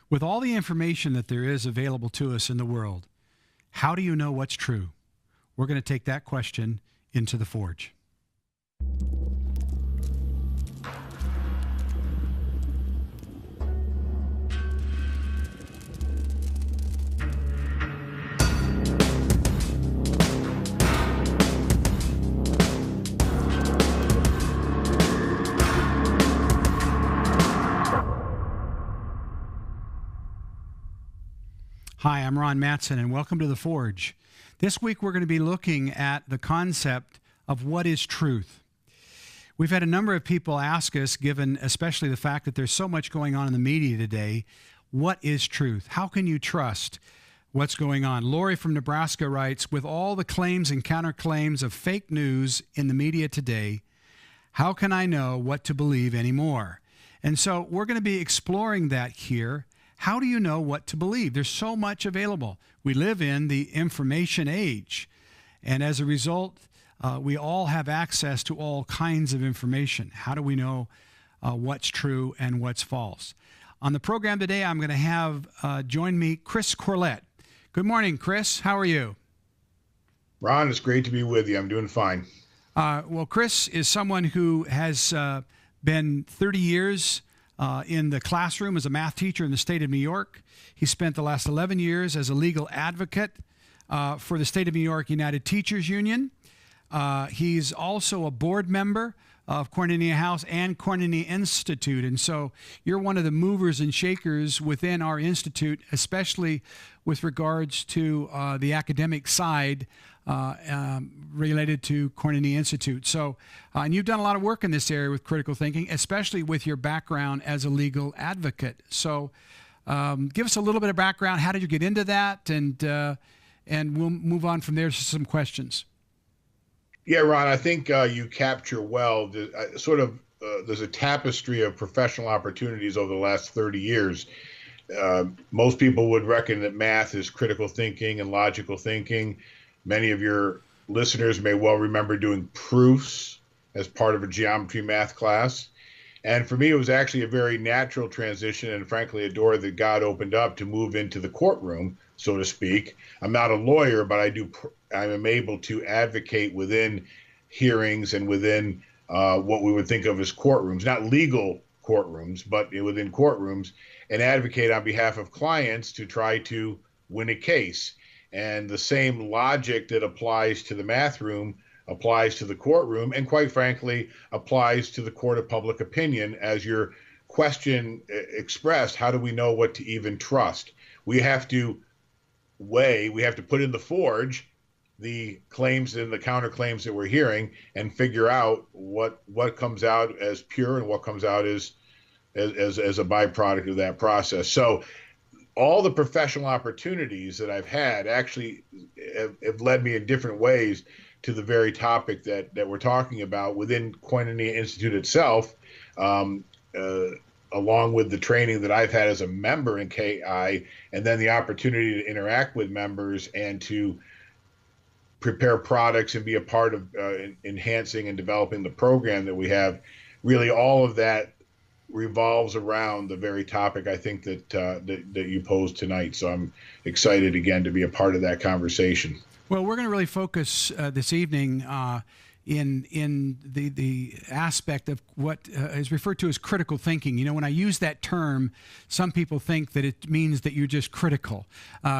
With all the information that there is available to us in the world, how do you know what's true? We're going to take that question into the Forge. Hi, I'm Ron Matsen, and welcome to The Forge. This week, we're going to be looking at the concept of what is truth. We've had a number of people ask us, given especially the fact that there's so much going on in the media today, what is truth? How can you trust what's going on? Lori from Nebraska writes, with all the claims and counterclaims of fake news in the media today, how can I know what to believe anymore? And so we're going to be exploring that here. How do you know what to believe? There's so much available. We live in the information age, and as a result, we all have access to all kinds of information. How do we know what's true and what's false? On the program today, I'm going to have join me Chris Corlett. Good morning, Chris. How are you? Ron, it's great to be with you. I'm doing fine. Well, Chris is someone who has been 30 years in the classroom as a math teacher in the state of New York. He spent the last 11 years as a legal advocate for the State of New York United Teachers Union. He's also a board member of Koinonia House and Koinonia Institute. And so you're one of the movers and shakers within our institute, especially with regards to the academic side related to Koinonia Institute. So, and you've done a lot of work in this area with critical thinking, especially with your background as a legal advocate. So give us a little bit of background. How did you get into that? And we'll move on from there to some questions. Yeah, Ron, I think you capture well there's a tapestry of professional opportunities over the last 30 years. Most people would reckon that math is critical thinking and logical thinking. Many of your listeners may well remember doing proofs as part of a geometry math class. And for me, it was actually a very natural transition and frankly, a door that God opened up to move into the courtroom, so to speak. I'm not a lawyer, but I am able to advocate within hearings and within what we would think of as courtrooms, not legal courtrooms, but within courtrooms, and advocate on behalf of clients to try to win a case. And the same logic that applies to the math room applies to the courtroom, and quite frankly, applies to the court of public opinion. As your question expressed, how do we know what to even trust? We have to put in the forge the claims and the counterclaims that we're hearing and figure out what comes out as pure and what comes out as a byproduct of that process. So all the professional opportunities that I've had actually have led me in different ways to the very topic that we're talking about within Koinonia Institute itself, along with the training that I've had as a member in KI, and then the opportunity to interact with members and to prepare products and be a part of enhancing and developing the program that we have. Really, all of that revolves around the very topic I think that you posed tonight. So I'm excited again to be a part of that conversation. Well, we're going to really focus this evening in the aspect of what is referred to as critical thinking. You know, when I use that term, some people think that it means that you're just critical,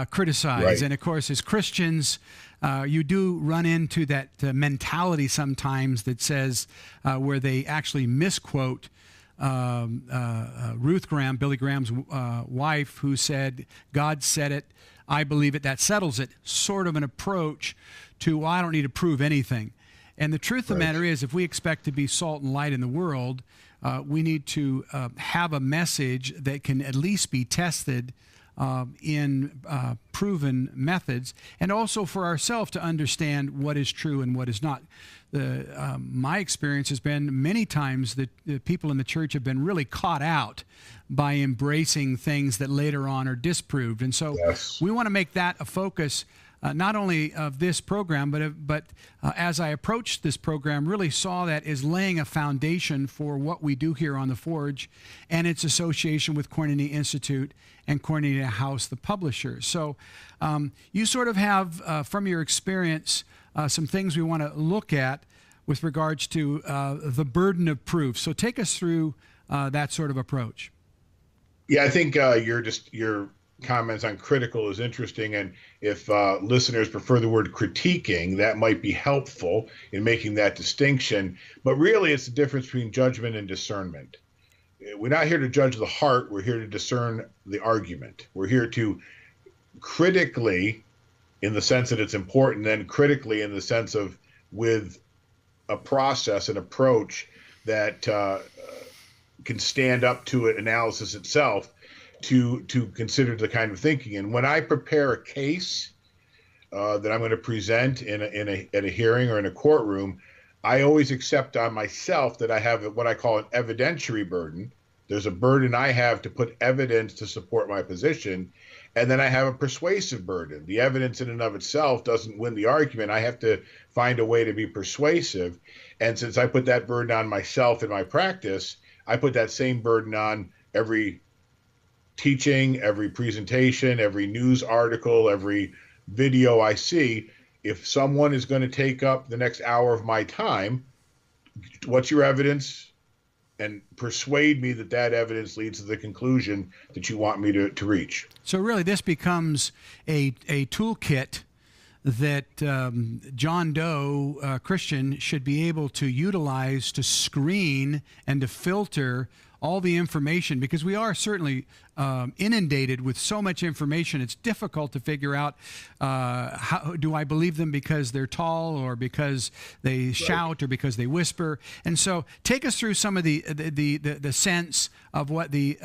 criticize. Right. And of course, as Christians, you do run into that mentality sometimes that says where they actually misquote Ruth Graham, Billy Graham's wife, who said, God said it, I believe it, that settles it, sort of an approach to, well, I don't need to prove anything. And the truth of the matter is, if we expect to be salt and light in the world, we need to have a message that can at least be tested in proven methods, and also for ourselves to understand what is true and what is not. My experience has been many times that the people in the church have been really caught out by embracing things that later on are disproved. And so we want to make that a focus not only of this program, but as I approached this program, really saw that as laying a foundation for what we do here on the Forge and its association with Koinonia Institute and Koinonia House, the publisher. So you sort of have, from your experience, some things we want to look at with regards to the burden of proof. So take us through that sort of approach. Yeah, I think your comments on critical is interesting, and if listeners prefer the word critiquing, that might be helpful in making that distinction. But really, it's the difference between judgment and discernment. We're not here to judge the heart. We're here to discern the argument. We're here to critically, in the sense that it's important, and critically in the sense of with a process, an approach that can stand up to an analysis itself, to consider the kind of thinking. And when I prepare a case that I'm going to present at a hearing or in a courtroom, I always accept on myself that I have what I call an evidentiary burden. There's a burden I have to put evidence to support my position, and then I have a persuasive burden. The evidence in and of itself doesn't win the argument. I have to find a way to be persuasive. And since I put that burden on myself in my practice, I put that same burden on every teaching, every presentation, every news article, every video I see. If someone is going to take up the next hour of my time, what's your evidence? And persuade me that that evidence leads to the conclusion that you want me to reach. So really this becomes a toolkit that John Doe, Christian, should be able to utilize to screen and to filter all the information, because we are certainly inundated with so much information. It's difficult to figure out how do I believe them because they're tall, or because they shout, or because they whisper. And so take us through some of the sense of what the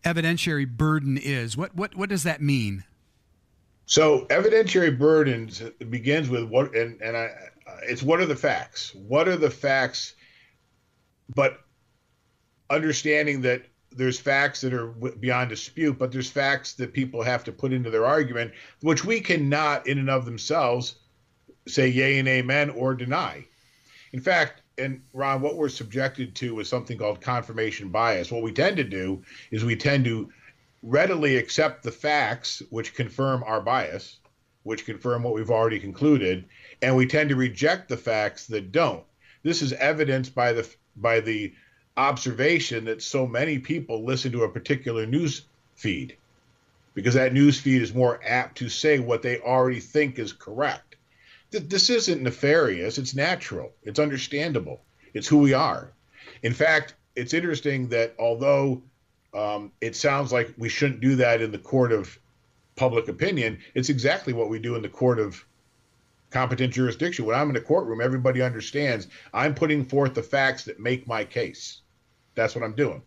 evidentiary burden is. What does that mean? So evidentiary burdens begins with what, it's what are the facts? What are the facts? But understanding that there's facts that are beyond dispute, but there's facts that people have to put into their argument, which we cannot in and of themselves say yay and amen or deny. In fact, and Ron, what we're subjected to is something called confirmation bias. What we tend to do is we tend to readily accept the facts which confirm our bias, which confirm what we've already concluded, and we tend to reject the facts that don't. This is evidenced by the observation that so many people listen to a particular news feed, because that news feed is more apt to say what they already think is correct. This isn't nefarious. It's natural. It's understandable. It's who we are. In fact, it's interesting that although it sounds like we shouldn't do that in the court of public opinion, it's exactly what we do in the court of competent jurisdiction. When I'm in a courtroom, everybody understands I'm putting forth the facts that make my case. That's what I'm doing.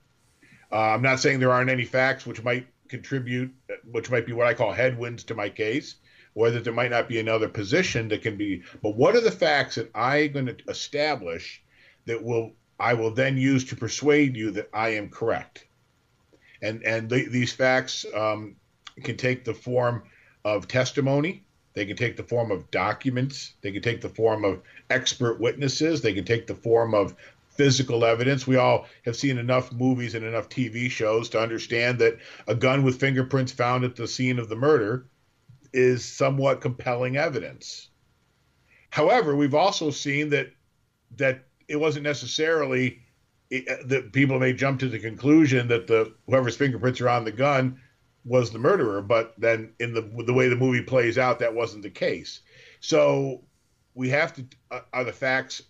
I'm not saying there aren't any facts which might contribute, which might be what I call headwinds to my case, or that there might not be another position that can be. But what are the facts that I'm going to establish that I will then use to persuade you that I am correct? And these facts can take the form of testimony. They can take the form of documents. They can take the form of expert witnesses. They can take the form of physical evidence. We all have seen enough movies and enough TV shows to understand that a gun with fingerprints found at the scene of the murder is somewhat compelling evidence. However, we've also seen that it wasn't necessarily that people may jump to the conclusion that whoever's fingerprints are on the gun was the murderer, but then in the way the movie plays out, that wasn't the case. So we have to, are the facts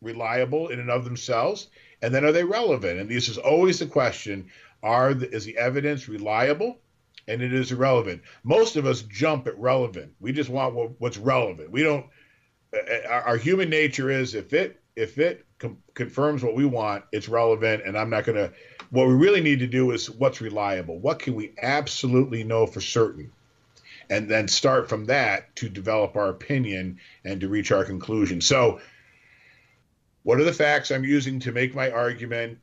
reliable in and of themselves? And then are they relevant? And this is always the question, is the evidence reliable? And it is irrelevant. Most of us jump at relevant. We just want what's relevant. We don't, our human nature is if it confirms what we want, it's relevant, and I'm not going to, what we really need to do is what's reliable. What can we absolutely know for certain? And then start from that to develop our opinion and to reach our conclusion. So what are the facts I'm using to make my argument?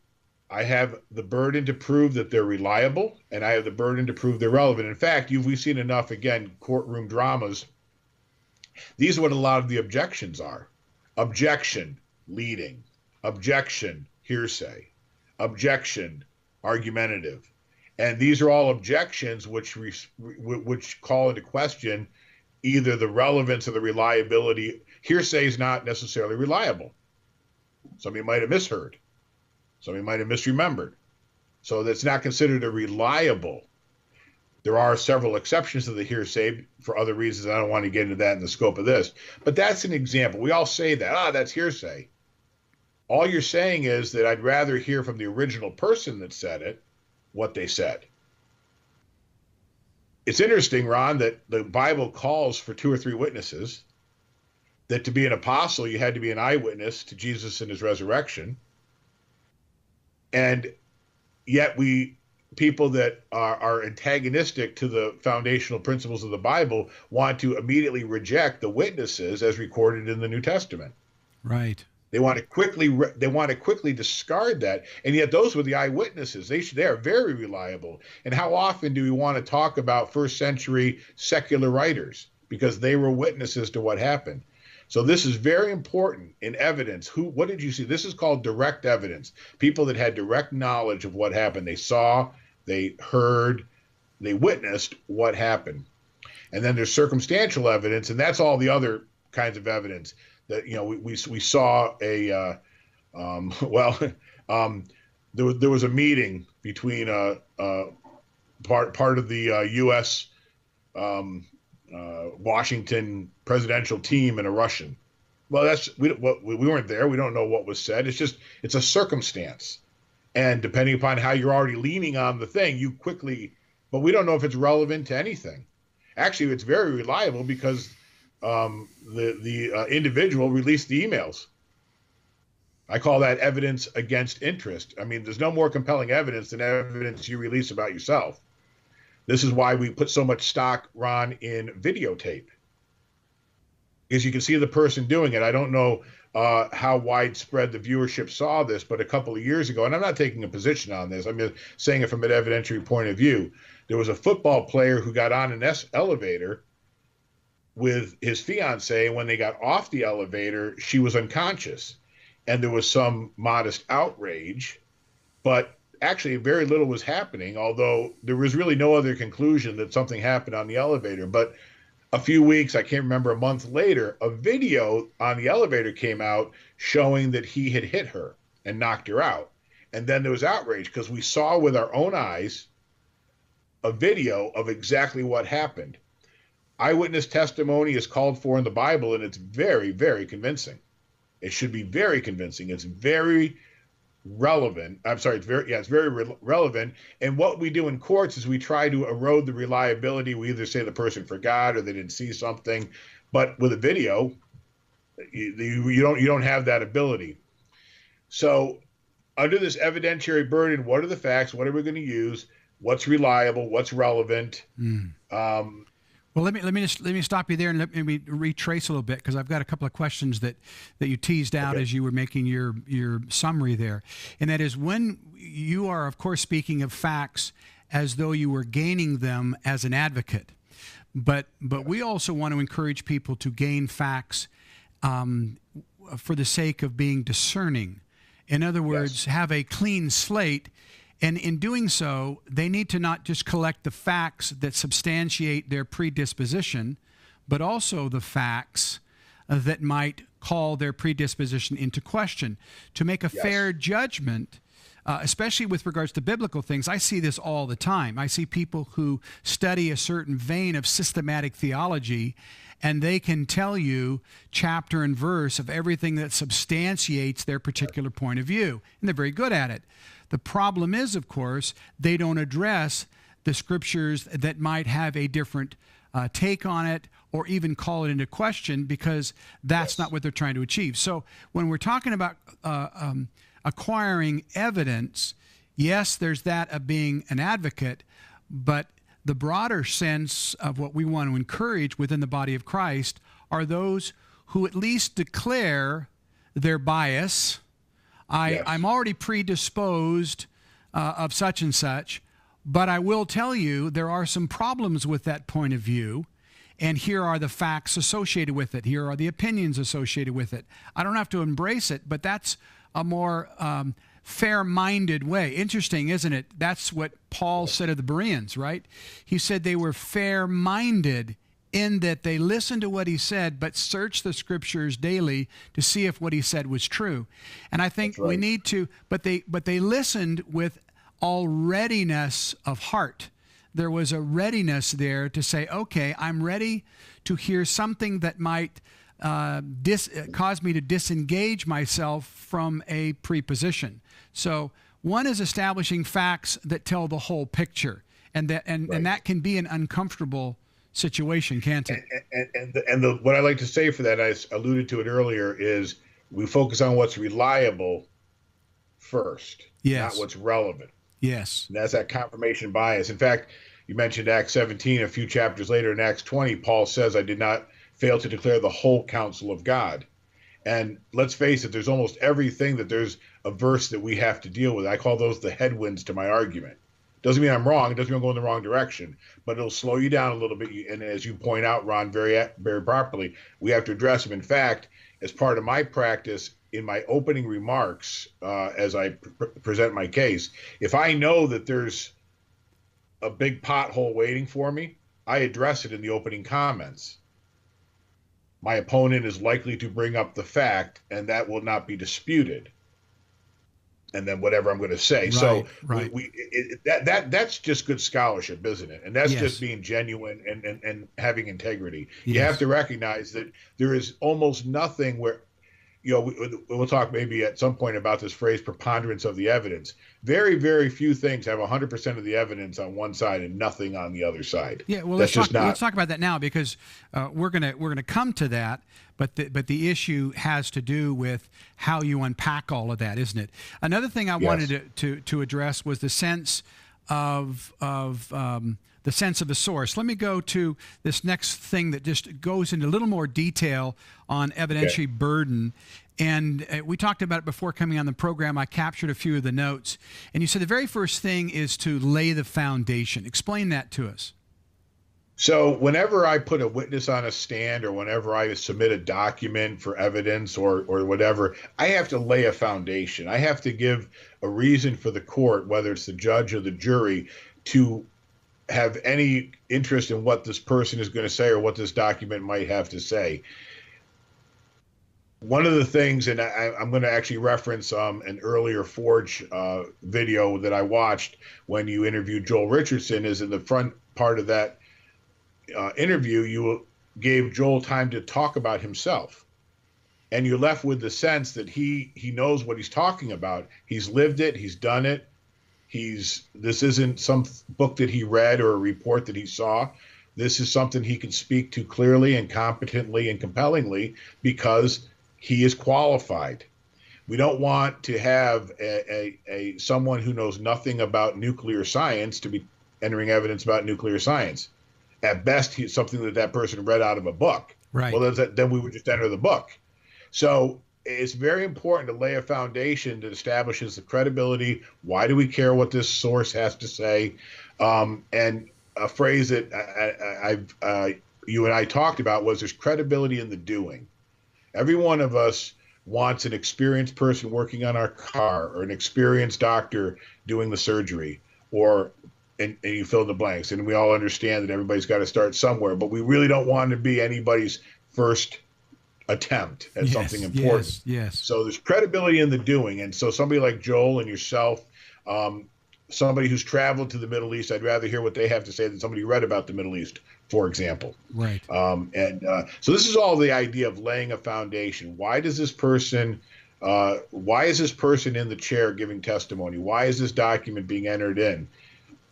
I have the burden to prove that they're reliable, and I have the burden to prove they're relevant. In fact, we've seen enough, again, courtroom dramas These are what a lot of the objections are. Objection, leading. Objection, hearsay. Objection, argumentative. And these are all objections which call into question either the relevance or the reliability. Hearsay is not necessarily reliable. Somebody might have misheard. Somebody might have misremembered. So that's not considered a reliable. There are several exceptions to the hearsay for other reasons. I don't want to get into that in the scope of this. But that's an example. We all say that, that's hearsay. All you're saying is that I'd rather hear from the original person that said it, what they said. It's interesting, Ron, that the Bible calls for 2 or 3 witnesses, that to be an apostle, you had to be an eyewitness to Jesus and his resurrection. And yet people that are antagonistic to the foundational principles of the Bible want to immediately reject the witnesses as recorded in the New Testament. Right. They want to quickly discard that, and yet those were the eyewitnesses. They are very reliable. And how often do we want to talk about first century secular writers because they were witnesses to what happened? So this is very important in evidence. What did you see? This is called direct evidence. People that had direct knowledge of what happened. They saw, they heard, they witnessed what happened. And then there's circumstantial evidence, and that's all the other kinds of evidence that, we saw there was a meeting between part of the U.S. Washington presidential team and a Russian. Well, we weren't there. We don't know what was said. It's a circumstance. And depending upon how you're already leaning on the thing, but we don't know if it's relevant to anything. Actually, it's very reliable because the individual released the emails. I call that evidence against interest. I mean, there's no more compelling evidence than evidence you release about yourself. This is why we put so much stock, Ron, in videotape. Because you can see the person doing it. I don't know how widespread the viewership saw this, but a couple of years ago, and I'm not taking a position on this, I'm just saying it from an evidentiary point of view, there was a football player who got on an elevator with his fiance, and when they got off the elevator, she was unconscious. And there was some modest outrage, but actually very little was happening, although there was really no other conclusion that something happened on the elevator. But a few weeks, I can't remember, a month later, a video on the elevator came out showing that he had hit her and knocked her out. And then there was outrage because we saw with our own eyes a video of exactly what happened. Eyewitness testimony is called for in the Bible, and it's very, very convincing. It should be very convincing. It's very relevant. It's very relevant. And what we do in courts is we try to erode the reliability. We either say the person forgot or they didn't see something, but with a video, you don't have that ability. So under this evidentiary burden, what are the facts? What are we going to use? What's reliable? What's relevant? Well, let me stop you there and let me retrace a little bit, because I've got a couple of questions that you teased out as you were making your summary there. And that is, when you are, of course, speaking of facts as though you were gaining them as an advocate, but we also want to encourage people to gain facts for the sake of being discerning. In other words, have a clean slate. And in doing so, they need to not just collect the facts that substantiate their predisposition, but also the facts that might call their predisposition into question. To make a fair judgment, especially with regards to biblical things, I see this all the time. I see people who study a certain vein of systematic theology, and they can tell you chapter and verse of everything that substantiates their particular point of view, and they're very good at it. The problem is, of course, they don't address the scriptures that might have a different take on it, or even call it into question, because that's not what they're trying to achieve. So when we're talking about acquiring evidence, yes, there's that of being an advocate, but the broader sense of what we want to encourage within the body of Christ are those who at least declare their bias. I'm already predisposed of such and such, but I will tell you there are some problems with that point of view, and here are the facts associated with it. Here are the opinions associated with it. I don't have to embrace it, but that's a more fair-minded way. Interesting, isn't it? That's what Paul said of the Bereans, right? He said they were fair-minded in that they listened to what he said, but searched the scriptures daily to see if what he said was true. And I think we need to, but they listened with all readiness of heart. There was a readiness there to say, okay, I'm ready to hear something that might cause me to disengage myself from a preposition. So one is establishing facts that tell the whole picture, and that can be an uncomfortable situation, can't it? And what I like to say for that, I alluded to it earlier, is we focus on what's reliable first, not what's relevant. Yes. And that's that confirmation bias. In fact, you mentioned Acts 17. A few chapters later in Acts 20, Paul says, I did not fail to declare the whole counsel of God. And let's face it, there's almost everything that there's a verse that we have to deal with. I call those the headwinds to my argument. Doesn't mean I'm wrong. It doesn't mean I'm going the wrong direction, but it'll slow you down a little bit. And as you point out, Ron, very properly, we have to address them. In fact, as part of my practice, in my opening remarks, as I present my case, if I know that there's a big pothole waiting for me, I address it in the opening comments. My opponent is likely to bring up the fact, and that will not be disputed. And then whatever I'm going to say. That's just good scholarship, isn't it? And that's just being genuine and having integrity. You have to recognize that there is almost nothing where, we'll talk maybe at some point about this phrase, preponderance of the evidence. Very, very few things have 100% of the evidence on one side and nothing on the other side. Yeah, well, let's talk about that now, because we're gonna come to that. But the issue has to do with how you unpack all of that, isn't it? Another thing I wanted to address was the sense of the sense of the source. Let me go to this next thing that just goes into a little more detail on evidentiary burden. And we talked about it before coming on the program. I captured a few of the notes. And you said the very first thing is to lay the foundation. Explain that to us. So whenever I put a witness on a stand, or whenever I submit a document for evidence or whatever, I have to lay a foundation. I have to give a reason for the court, whether it's the judge or the jury, to have any interest in what this person is going to say or what this document might have to say. One of the things, and I'm going to actually reference an earlier Forge video that I watched when you interviewed Joel Richardson, is in the front part of that interview, you gave Joel time to talk about himself. And you're left with the sense that he knows what he's talking about. He's lived it. He's done it. This isn't some book that he read or a report that he saw. This is something he can speak to clearly and competently and compellingly because he is qualified. We don't want to have someone who knows nothing about nuclear science to be entering evidence about nuclear science. At best, he's something that person read out of a book. Right. Well, then we would just enter the book. So it's very important to lay a foundation that establishes the credibility. Why do we care what this source has to say? And a phrase that you and I talked about was there's credibility in the doing. Every one of us wants an experienced person working on our car, or an experienced doctor doing the surgery, and you fill in the blanks. And we all understand that everybody's got to start somewhere, but we really don't want to be anybody's first attempt at something important. Yes. So there's credibility in the doing. And so somebody like Joel and yourself, somebody who's traveled to the Middle East, I'd rather hear what they have to say than somebody who read about the Middle East, for example. Right. So this is all the idea of laying a foundation. Why is this person in the chair giving testimony? Why is this document being entered in?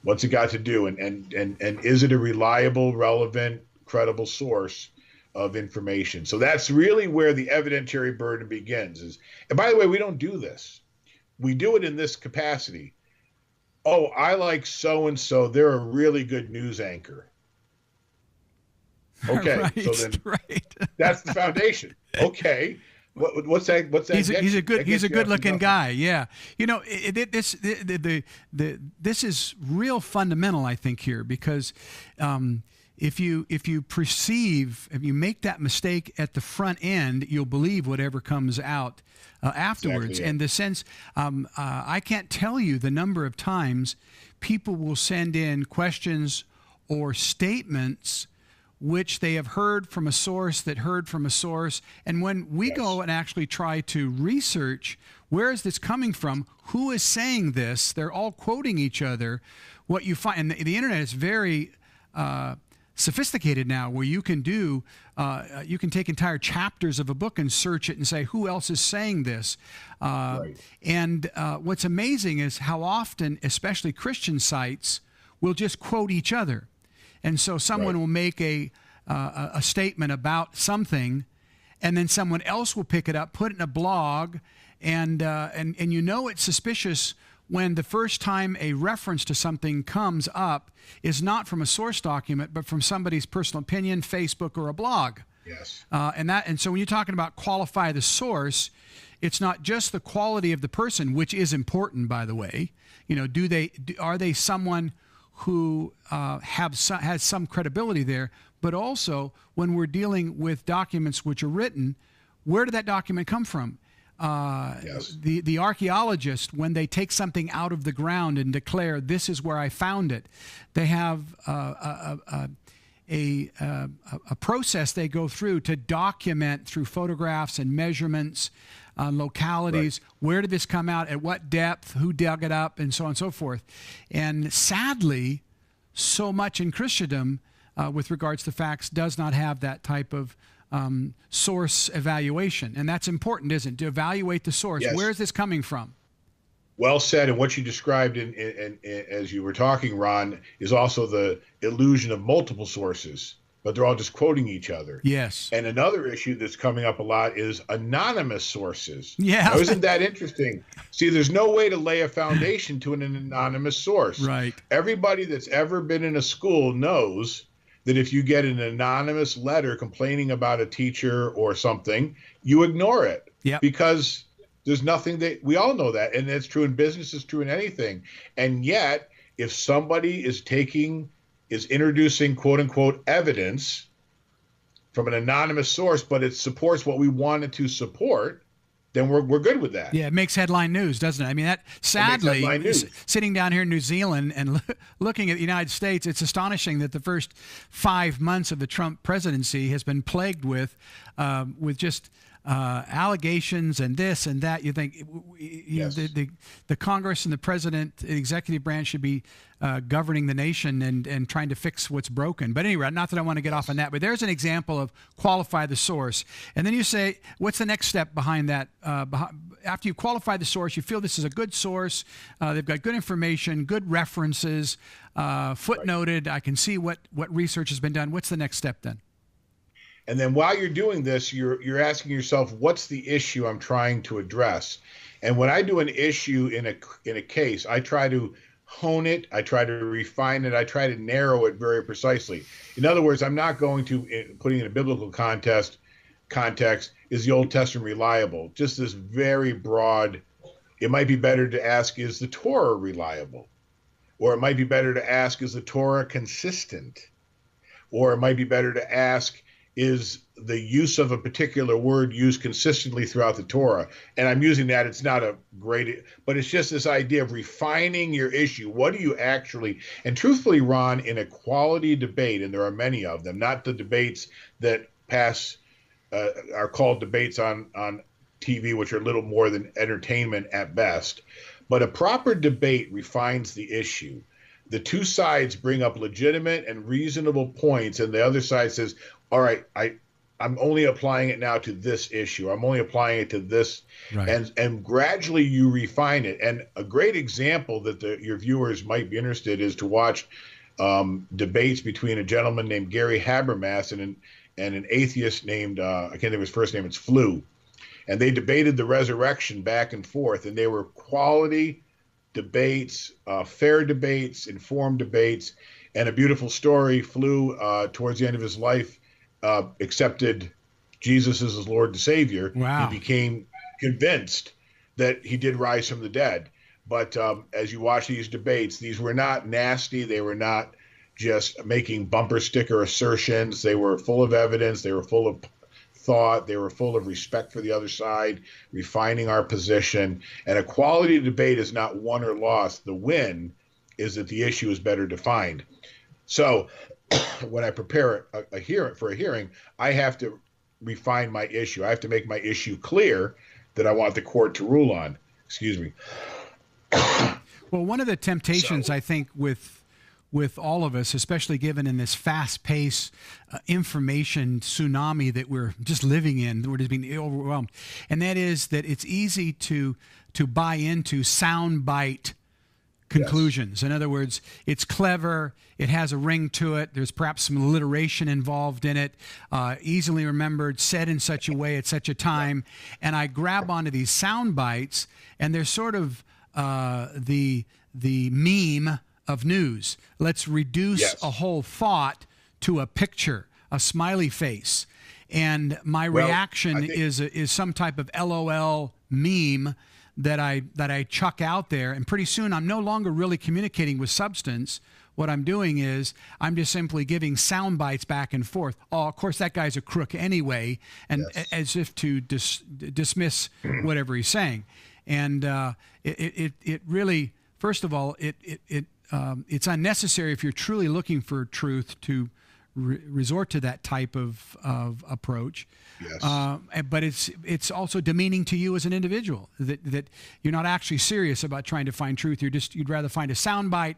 What's it got to do? And is it a reliable, relevant, credible source of information? So that's really where the evidentiary burden begins. And by the way, we don't do this. We do it in this capacity. Oh, I like so-and-so. They're a really good news anchor. Okay, right, so then that's the foundation. Okay. What's that? He's a good looking guy. Yeah. This is real fundamental, I think, here, because if you make that mistake at the front end, you'll believe whatever comes out afterwards. Exactly, yeah. And the sense, I can't tell you the number of times people will send in questions or statements which they have heard from a source that heard from a source. And when we go and actually try to research, where is this coming from? Who is saying this? They're all quoting each other. What you find, and the internet is very sophisticated now, where you can do, you can take entire chapters of a book and search it and say, who else is saying this? And what's amazing is how often, especially Christian sites, will just quote each other. And so someone will make a statement about something, and then someone else will pick it up, put it in a blog, and you know it's suspicious when the first time a reference to something comes up is not from a source document, but from somebody's personal opinion, Facebook, or a blog. Yes. And so when you're talking about qualify the source, it's not just the quality of the person, which is important, by the way. You know, are they someone who has some credibility there, but also when we're dealing with documents which are written, where did that document come from? The archaeologist, when they take something out of the ground and declare, this is where I found it, they have a process they go through to document through photographs and measurements, localities, where did this come out, at what depth, who dug it up, and so on and so forth. And sadly, so much in Christendom with regards to facts does not have that type of source evaluation. And that's important, isn't it? To evaluate the source. Yes. Where is this coming from? Well said. And what you described as you were talking, Ron, is also the illusion of multiple sources, but they're all just quoting each other. Yes. And another issue that's coming up a lot is anonymous sources. Yeah. Now, isn't that interesting? See, there's no way to lay a foundation to an anonymous source. Right. Everybody that's ever been in a school knows that if you get an anonymous letter complaining about a teacher or something, you ignore it. Yeah. Because there's nothing that we all know that. And it's true in business, it's true in anything. And yet, if somebody is introducing quote unquote evidence from an anonymous source, but it supports what we wanted to support, then we're good with that. Yeah, it makes headline news, doesn't it? I mean, that sadly, sitting down here in New Zealand and looking at the United States, it's astonishing that the first 5 months of the Trump presidency has been plagued with just allegations and this and that. You think the Congress and the president, the executive branch should be governing the nation and trying to fix what's broken. But anyway, not that I want to get off on that, but there's an example of qualify the source. And then you say, what's the next step behind that? After you qualify the source, you feel this is a good source, they've got good information, good references, footnoted, I can see what research has been done. What's the next step then? And then while you're doing this, you're asking yourself, what's the issue I'm trying to address? And when I do an issue in a case, I try to hone it, I try to refine it, I try to narrow it very precisely. In other words, I'm not going to, putting in a biblical context, is the Old Testament reliable? Just this very broad, it might be better to ask, is the Torah reliable? Or it might be better to ask, is the Torah consistent? Or it might be better to ask, is the use of a particular word used consistently throughout the Torah? And I'm using that, it's not a great, but it's just this idea of refining your issue. What do you actually, and truthfully, Ron, in a quality debate, and there are many of them, not the debates that are called debates on TV, which are little more than entertainment at best, but a proper debate refines the issue. The two sides bring up legitimate and reasonable points, and the other side says, all right, I'm only applying it now to this issue. I'm only applying it to this. Right. And gradually you refine it. And a great example that your viewers might be interested is to watch debates between a gentleman named Gary Habermas and an atheist named, I can't think of his first name, it's Flew. And they debated the resurrection back and forth, and they were quality debates, fair debates, informed debates, and a beautiful story. Flew, towards the end of his life, accepted Jesus as his Lord and Savior. Wow. He became convinced that he did rise from the dead. But as you watch these debates, these were not nasty. They were not just making bumper sticker assertions. They were full of evidence. They were full of thought. They were full of respect for the other side, refining our position. And a quality debate is not won or lost. The win is that the issue is better defined. So when I prepare a hearing, I have to refine my issue. I have to make my issue clear that I want the court to rule on. Excuse me. Well, one of the temptations, I think, with all of us, especially given in this fast-paced information tsunami that we're just living in, we're just being overwhelmed, and that is that it's easy to buy into soundbite conclusions. Yes. In other words, it's clever, it has a ring to it, there's perhaps some alliteration involved in it, easily remembered, said in such a way at such a time, and I grab onto these sound bites, and they're sort of the meme of news. Let's reduce a whole thought to a picture, a smiley face, and my reaction is some type of LOL meme that I chuck out there, and pretty soon I'm no longer really communicating with substance. What I'm doing is I'm just simply giving sound bites back and forth. Oh, of course, that guy's a crook anyway, and as if to dismiss whatever he's saying. And it really, first of all, it's unnecessary if you're truly looking for truth to resort to that type of approach. Yes. But it's also demeaning to you as an individual that you're not actually serious about trying to find truth. You'd rather find a soundbite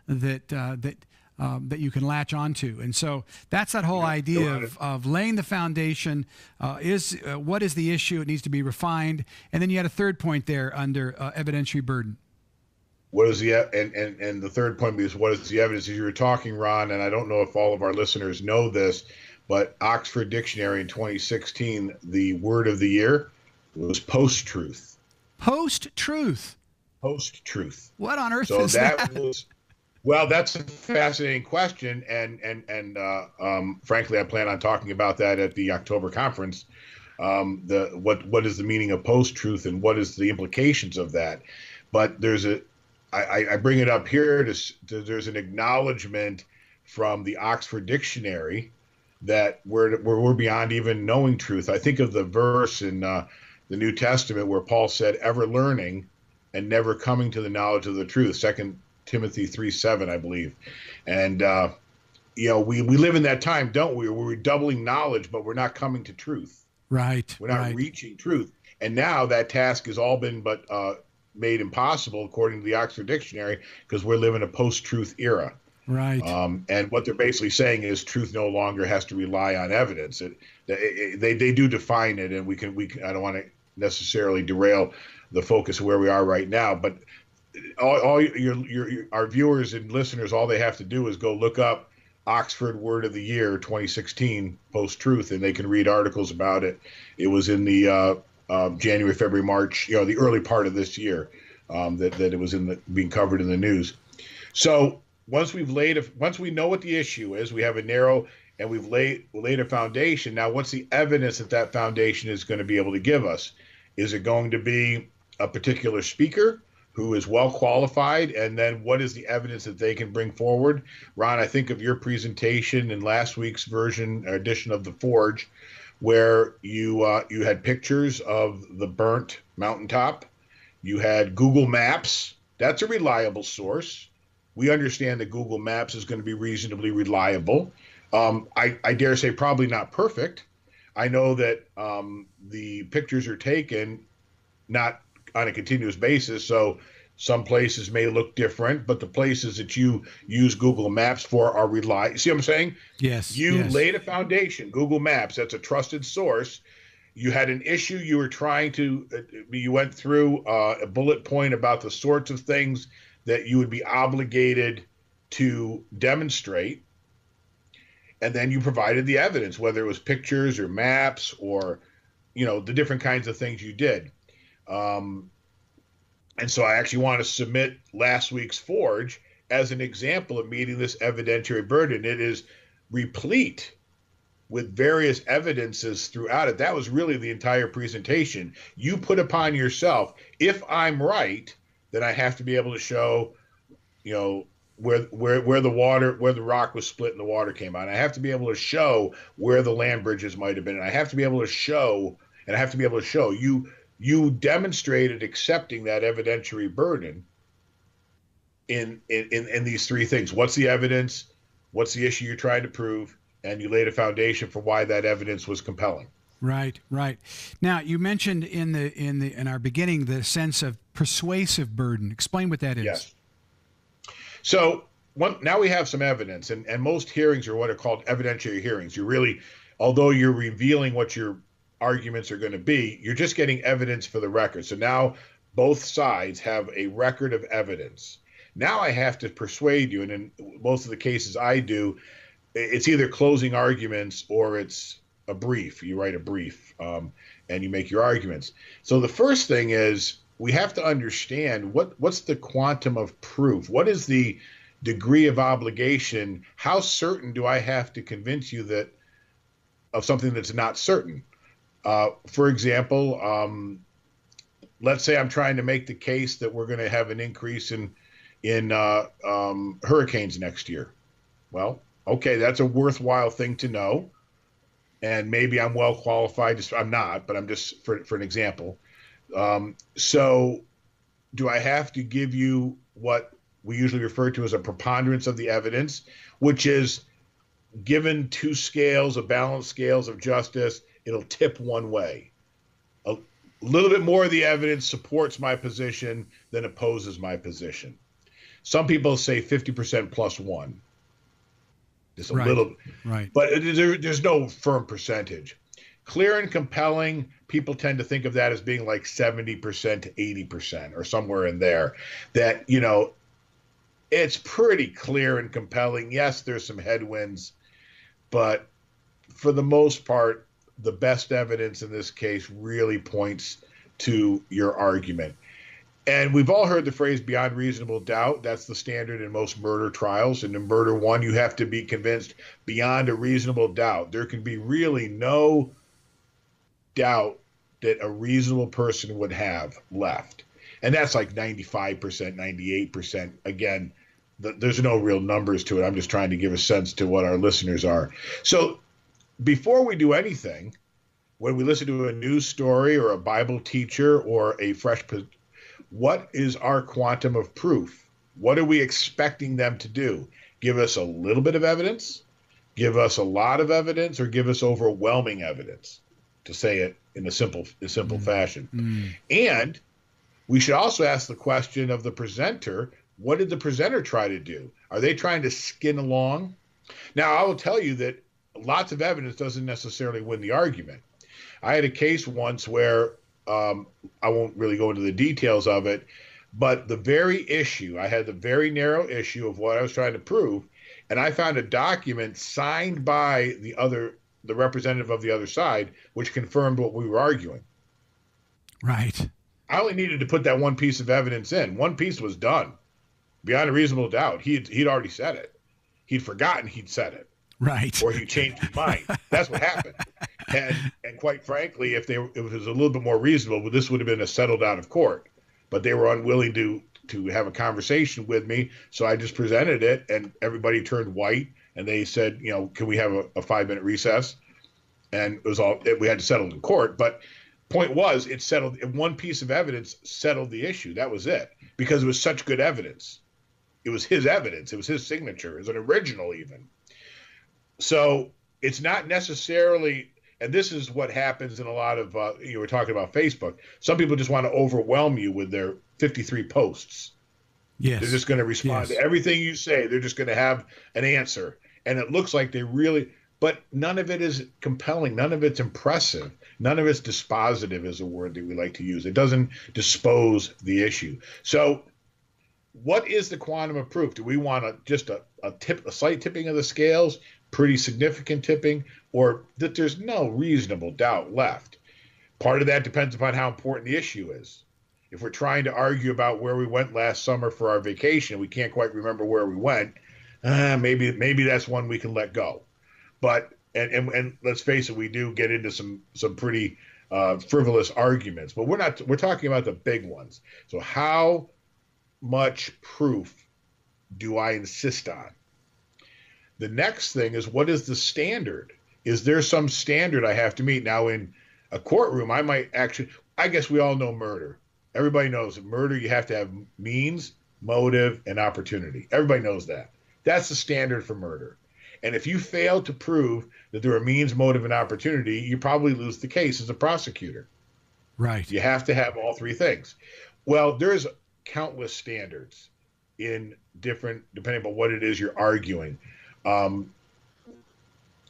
that you can latch onto. And so that's that whole idea of laying the foundation. What is the issue? It needs to be refined. And then you had a third point there under evidentiary burden. What is the and the third point is what is the evidence? As you were talking, Ron, and I don't know if all of our listeners know this, but Oxford Dictionary in 2016, the word of the year was post-truth. Post-truth. Post-truth. What on earth is that? Well, that's a fascinating question, and frankly, I plan on talking about that at the October conference. What is the meaning of post-truth, and what is the implications of that? But I bring it up here there's an acknowledgement from the Oxford Dictionary that we're beyond even knowing truth. I think of the verse in the New Testament where Paul said, "Ever learning and never coming to the knowledge of the truth." 2 Timothy 3:7, I believe. And we live in that time, don't we? We're doubling knowledge, but we're not coming to truth. Right. We're not reaching truth. And now that task has all been made impossible, according to the Oxford Dictionary, because we're living a post-truth era. Right. And what they're basically saying is truth no longer has to rely on evidence. They do define it, and we can. I don't want to necessarily derail the focus of where we are right now, but all our viewers and listeners, all they have to do is go look up Oxford Word of the Year 2016 post-truth, and they can read articles about it. It was in the January, February, March, the early part of this year that it was being covered in the news. So once we know what the issue is, we have a narrow and we've laid a foundation. Now, what's the evidence that foundation is going to be able to give us? Is it going to be a particular speaker who is well qualified? And then what is the evidence that they can bring forward? Ron, I think of your presentation in last week's edition of The Forge, where you had pictures of the burnt mountaintop. You had Google Maps. That's a reliable source. We understand that Google Maps is going to be reasonably reliable. I dare say probably not perfect. I know that the pictures are taken not on a continuous basis, so some places may look different, but the places that you use Google Maps for are reliable. See what I'm saying? Yes. You laid a foundation. Google Maps, that's a trusted source. You had an issue you were trying to, you went through a bullet point about the sorts of things that you would be obligated to demonstrate. And then you provided the evidence, whether it was pictures or maps or, the different kinds of things you did. And so I actually want to submit last week's Forge as an example of meeting this evidentiary burden. It is replete with various evidences throughout it. That was really the entire presentation. You put upon yourself, if I'm right, then I have to be able to show, where the rock was split and the water came out. And I have to be able to show where the land bridges might have been. And I have to be able to show, you demonstrated accepting that evidentiary burden in these three things. What's the evidence? What's the issue you're trying to prove? And you laid a foundation for why that evidence was compelling. Right, right. Now, you mentioned in our beginning the sense of persuasive burden. Explain what that is. Yes. So now we have some evidence, and most hearings are what are called evidentiary hearings. Although you're revealing what your arguments are going to be, you're just getting evidence for the record. So now both sides have a record of evidence. Now I have to persuade you, and in most of the cases I do, it's either closing arguments or it's a brief. You write a brief, and you make your arguments. So the first thing is we have to understand what's the quantum of proof? What is the degree of obligation? How certain do I have to convince you of something that's not certain? For example, let's say I'm trying to make the case that we're going to have an increase in hurricanes next year. Well, okay, that's a worthwhile thing to know. And maybe I'm well qualified. I'm not, but I'm just for an example. So do I have to give you what we usually refer to as a preponderance of the evidence, which is given two scales, balanced scales of justice, it'll tip one way. A little bit more of the evidence supports my position than opposes my position. Some people say 50% plus one. Just a little, right. But there's no firm percentage. Clear and compelling, people tend to think of that as being like 70% to 80% or somewhere in there. That, it's pretty clear and compelling. Yes, there's some headwinds, but for the most part, the best evidence in this case really points to your argument. And we've all heard the phrase beyond reasonable doubt. That's the standard in most murder trials. And in murder one, you have to be convinced beyond a reasonable doubt. There can be really no doubt that a reasonable person would have left. And that's like 95%, 98%. Again, there's no real numbers to it. I'm just trying to give a sense to what our listeners are. So before we do anything, when we listen to a news story or a Bible teacher or a what is our quantum of proof? What are we expecting them to do? Give us a little bit of evidence, give us a lot of evidence, or give us overwhelming evidence, to say it in a simple fashion. And we should also ask the question of the presenter, what did the presenter try to do? Are they trying to skin along? Now, I will tell you that lots of evidence doesn't necessarily win the argument. I had a case once where I won't really go into the details of it, but the very issue, I had the very narrow issue of what I was trying to prove, and I found a document signed by the representative of the other side, which confirmed what we were arguing. Right. I only needed to put that one piece of evidence in. One piece was done. Beyond a reasonable doubt, he'd already said it. He'd forgotten he'd said it. Right. Or he changed his mind. That's what happened. And quite frankly, if it was a little bit more reasonable, this would have been a settled out of court. But they were unwilling to have a conversation with me, so I just presented it, and everybody turned white, and they said, can we have a 5-minute recess? And we had to settle in court. But point was, it settled. One piece of evidence settled the issue. That was it, because it was such good evidence. It was his evidence. It was his signature. It was an original even. So it's not necessarily, and this is what happens in a lot of, you were talking about Facebook. Some people just want to overwhelm you with their 53 posts. Yes. They're just going to respond to everything you say. They're just going to have an answer. And it looks like they really, but none of it is compelling. None of it's impressive. None of it's dispositive is a word that we like to use. It doesn't dispose the issue. So what is the quantum of proof? Do we want just a slight tipping of the scales, pretty significant tipping, or that there's no reasonable doubt left? Part of that depends upon how important the issue is. If we're trying to argue about where we went last summer for our vacation, we can't quite remember where we went. Maybe that's one we can let go. But and let's face it, we do get into some pretty frivolous arguments. But we're talking about the big ones. So how much proof do I insist on? The next thing is, what is the standard? Is there some standard I have to meet? Now, in a courtroom, I guess we all know murder. Everybody knows that murder, you have to have means, motive, and opportunity. Everybody knows that. That's the standard for murder. And if you fail to prove that there are means, motive, and opportunity, you probably lose the case as a prosecutor. Right. You have to have all three things. Well, there's countless standards in different, depending on what it is you're arguing. And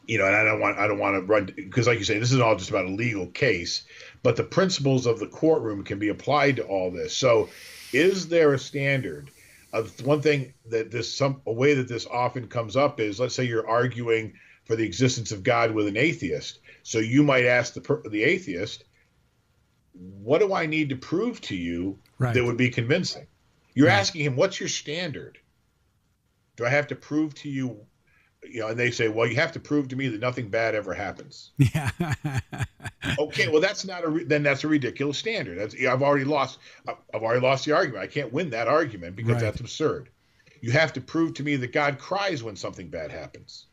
I don't want to run, because like you say, this is all just about a legal case, but the principles of the courtroom can be applied to all this. So is there a standard? One thing that a way that this often comes up is, let's say you're arguing for the existence of God with an atheist. So you might ask the atheist, what do I need to prove to you that would be convincing? You're asking him, what's your standard? Do I have to prove to you? And they say, well, you have to prove to me that nothing bad ever happens. Yeah. Okay, well, that's a ridiculous standard. I've already lost the argument. I can't win that argument because that's absurd. You have to prove to me that God cries when something bad happens.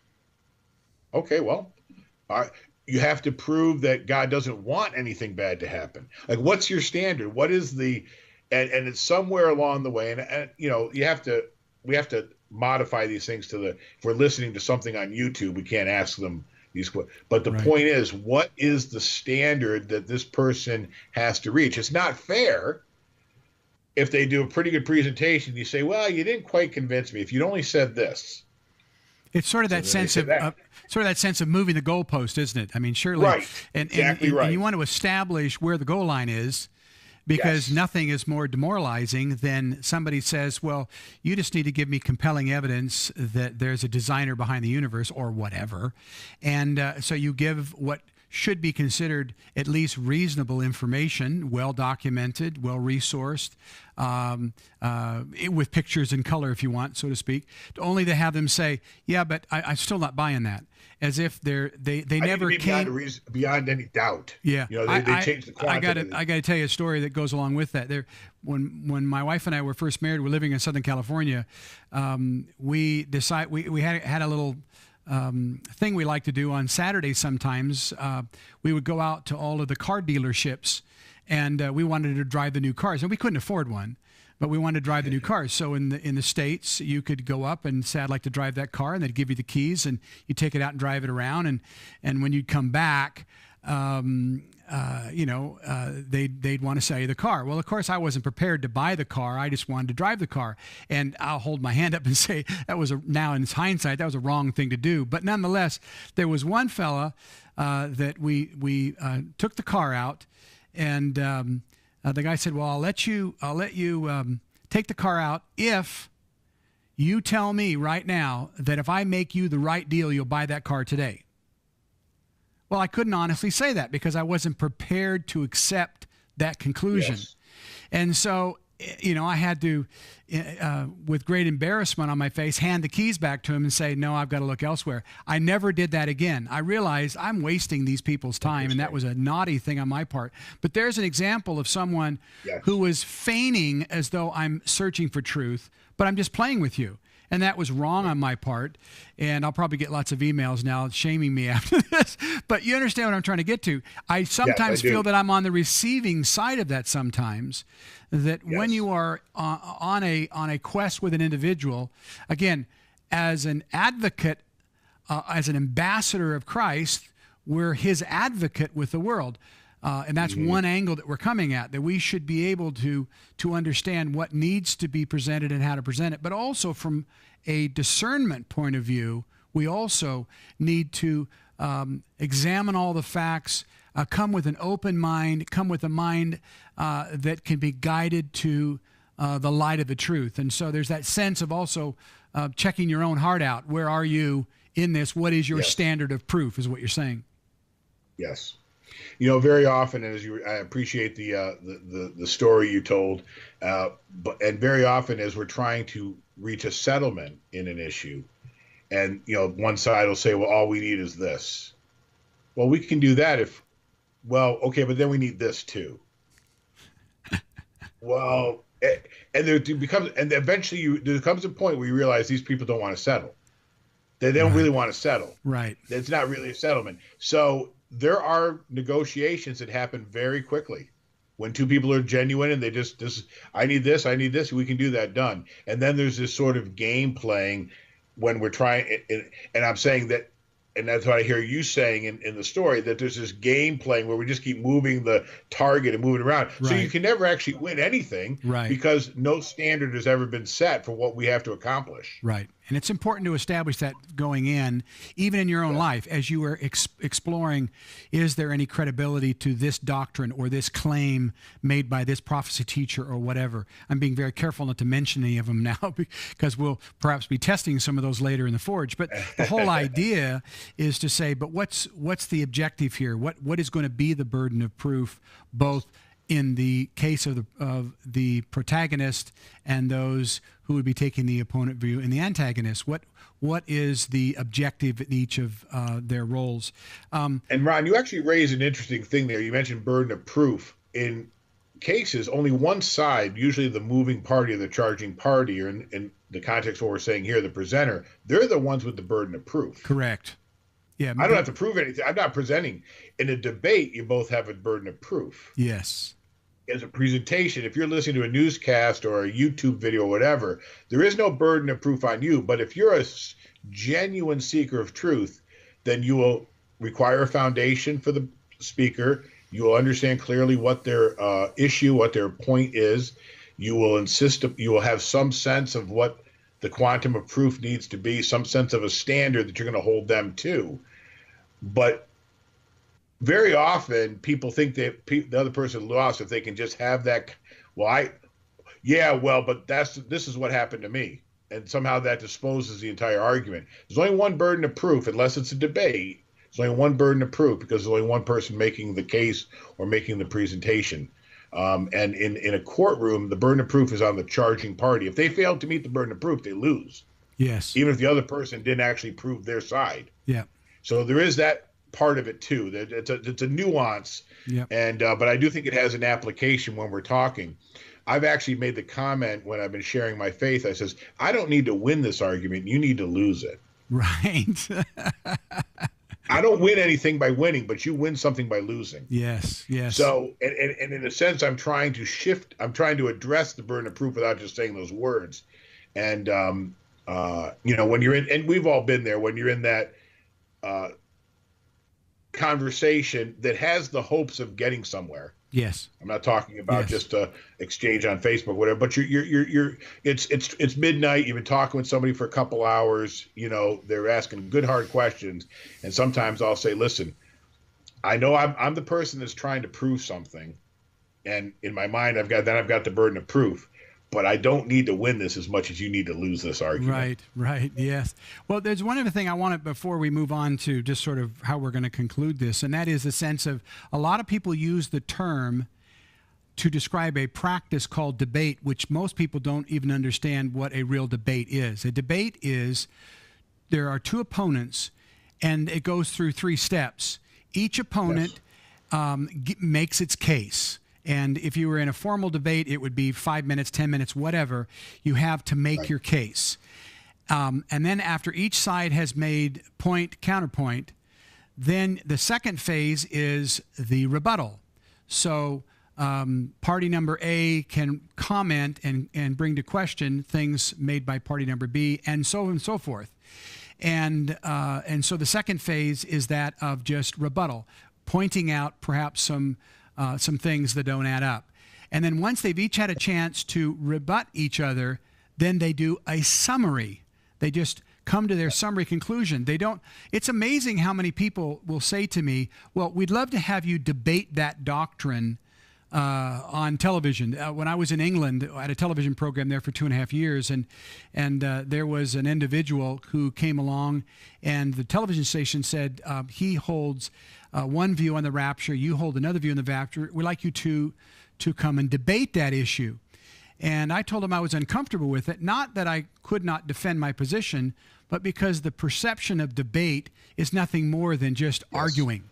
Okay, well, you have to prove that God doesn't want anything bad to happen. Like, what's your standard? What is and it's somewhere along the way, and we have to modify these things if we're listening to something on YouTube, we can't ask them these questions. But the point is, what is the standard that this person has to reach? It's not fair if they do a pretty good presentation. You say, well, you didn't quite convince me. If you'd only said this. It's sort of that sense of moving the goalpost, isn't it? I mean, surely. Right. Exactly right. And you want to establish where the goal line is, because nothing is more demoralizing than somebody says, well, you just need to give me compelling evidence that there's a designer behind the universe or whatever. And so you give what should be considered at least reasonable information, well documented, well resourced, with pictures in color, if you want, so to speak, only to have them say, yeah, but I'm still not buying that. As if they never came beyond any doubt. Yeah, they changed the quantity. I got to tell you a story that goes along with that. When my wife and I were first married, we're living in Southern California. We had a little thing we like to do on Saturdays. Sometimes we would go out to all of the car dealerships, and we wanted to drive the new cars, and we couldn't afford one. But we wanted to drive the new cars. So in the States, you could go up and say, I'd like to drive that car, and they'd give you the keys, and you take it out and drive it around. And when you'd come back, they'd want to sell you the car. Well, of course, I wasn't prepared to buy the car. I just wanted to drive the car. And I'll hold my hand up and say now in hindsight, that was a wrong thing to do. But nonetheless, there was one fella that we took the car out, and the guy said, well, I'll let you take the car out if you tell me right now that if I make you the right deal, you'll buy that car today. Well, I couldn't honestly say that because I wasn't prepared to accept that conclusion. Yes. And so, I had to, with great embarrassment on my face, hand the keys back to him and say, no, I've got to look elsewhere. I never did that again. I realized I'm wasting these people's time, and that was a naughty thing on my part. But there's an example of someone who was feigning as though I'm searching for truth, but I'm just playing with you. And that was wrong on my part. And I'll probably get lots of emails now shaming me after this. But you understand what I'm trying to get to. I sometimes feel that I'm on the receiving side of that sometimes. That when you are on a quest with an individual, again, as an advocate, as an ambassador of Christ, we're his advocate with the world. And that's one angle that we're coming at, that we should be able to understand what needs to be presented and how to present it. But also from a discernment point of view, we also need to examine all the facts, come with an open mind, come with a mind that can be guided to the light of the truth. And so there's that sense of also checking your own heart out. Where are you in this? What is your standard of proof, is what you're saying. Yes. Very often, I appreciate the story you told, and very often as we're trying to reach a settlement in an issue, and one side will say, well, all we need is this. Well, we can do that but then we need this too. Well, And eventually there comes a point where you realize these people don't want to settle. They don't really want to settle. Right. It's not really a settlement. So there are negotiations that happen very quickly when two people are genuine and I need this, we can do that, done. And then there's this sort of game playing when we're trying, and I'm saying that, and that's what I hear you saying in the story, that there's this game playing where we just keep moving the target and moving around. Right. So you can never actually win anything, right, because no standard has ever been set for what we have to accomplish. Right. And it's important to establish that going in, even in your own life, as you were exploring, is there any credibility to this doctrine or this claim made by this prophecy teacher or whatever? I'm being very careful not to mention any of them now because we'll perhaps be testing some of those later in the Forge. But the whole idea is to say, but what's the objective here? What is going to be the burden of proof, both in the case of the protagonist and those who would be taking the opponent view and the antagonist? What is the objective in each of their roles? And Ron, you actually raised an interesting thing there. You mentioned burden of proof. In cases, only one side, usually the moving party or the charging party, or in the context of what we're saying here, the presenter, they're the ones with the burden of proof. Correct. Yeah, I don't have to prove anything. I'm not presenting. In a debate, you both have a burden of proof. Yes. As a presentation, if you're listening to a newscast or a YouTube video or whatever, there is no burden of proof on you. But if you're a genuine seeker of truth, then you will require a foundation for the speaker. You will understand clearly what their issue, what their point is. You will have some sense of what the quantum of proof needs to be, some sense of a standard that you're going to hold them to. But very often people think that the other person lost if they can just have that. But this is what happened to me. And somehow that disposes the entire argument. There's only one burden of proof, unless it's a debate. There's only one burden of proof because there's only one person making the case or making the presentation. And in a courtroom, the burden of proof is on the charging party. If they fail to meet the burden of proof, they lose. Yes. Even if the other person didn't actually prove their side. Yeah. So there is that part of it too. It's a nuance. Yeah. And but I do think it has an application when we're talking. I've actually made the comment when I've been sharing my faith. I says, I don't need to win this argument. You need to lose it. Right. I don't win anything by winning, but you win something by losing. Yes, yes. So, and in a sense, I'm trying to address the burden of proof without just saying those words. And, when you're in, and we've all been there, when you're in that conversation that has the hopes of getting somewhere. Yes. I'm not talking about just exchange on Facebook, whatever, but it's midnight. You've been talking with somebody for a couple hours, they're asking good, hard questions. And sometimes I'll say, listen, I know I'm the person that's trying to prove something. And in my mind, I've got the burden of proof, but I don't need to win this as much as you need to lose this argument. Right. Yes. Well, there's one other thing I wanted before we move on to just sort of how we're going to conclude this, and that is the sense of a lot of people use the term to describe a practice called debate, which most people don't even understand what a real debate is. A debate is there are two opponents, and it goes through three steps. Each opponent makes its case. And if you were in a formal debate, it would be 5 minutes, 10 minutes, whatever. You have to make your case. And then after each side has made point, counterpoint, then the second phase is the rebuttal. So party number A can comment and bring to question things made by party number B, and so on and so forth. And so the second phase is that of just rebuttal, pointing out perhaps some things that don't add up. And then once they've each had a chance to rebut each other, then they do a summary. They just come to their summary conclusion. It's amazing how many people will say to me, well, we'd love to have you debate that doctrine on television. When I was in England, I had a television program there for 2.5 years, and there was an individual who came along, and the television station said he holds one view on the rapture, you hold another view on the rapture. We'd like you to come and debate that issue. And I told him I was uncomfortable with it, not that I could not defend my position, but because the perception of debate is nothing more than just arguing.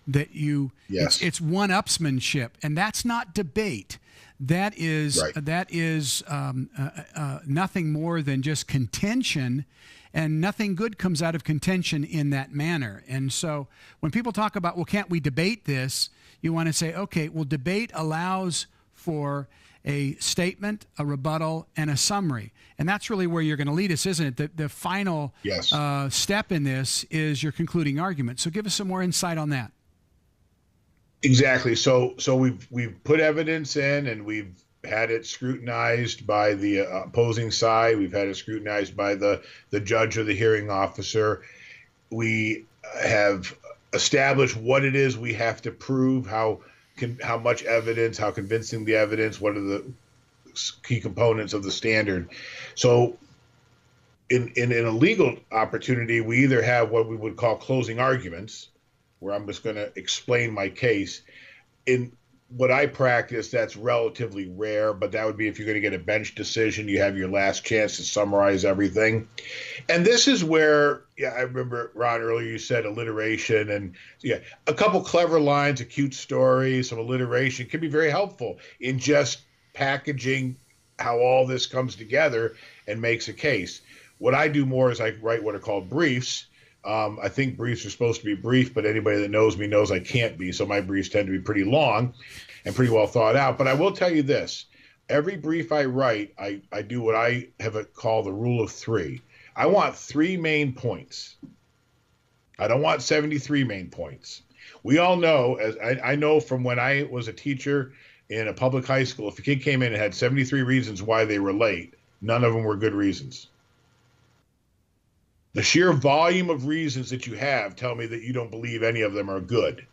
that you Yes. it's one-upsmanship, and that's not debate. That is Right. nothing more than just contention, and nothing good comes out of contention in that manner. And so when people talk about, well, can't we debate this? You want to say, okay, well, debate allows for a statement, a rebuttal, and a summary. And that's really where you're going to lead us, isn't it? The final Yes. step in this is your concluding argument. So give us some more insight on that. Exactly. So we've put evidence in, and we've had it scrutinized by the opposing side. We've had it scrutinized by the judge or the hearing officer. We have established what it is we have to prove, how much evidence, how convincing the evidence, what are the key components of the standard. So in a legal opportunity, we either have what we would call closing arguments, where I'm just going to explain my case. In what I practice, that's relatively rare, but that would be if you're going to get a bench decision, you have your last chance to summarize everything. And this is where, I remember, Ron, earlier you said alliteration, and a couple clever lines, a cute story, some alliteration can be very helpful in just packaging how all this comes together and makes a case. What I do more is I write what are called briefs. I think briefs are supposed to be brief, but anybody that knows me knows I can't be. So my briefs tend to be pretty long and pretty well thought out. But I will tell you this. Every brief I write, I do what I have called the rule of three. I want 3 main points. I don't want 73 main points. We all know, as I know from when I was a teacher in a public high school, if a kid came in and had 73 reasons why they were late, none of them were good reasons. The sheer volume of reasons that you have tell me that you don't believe any of them are good.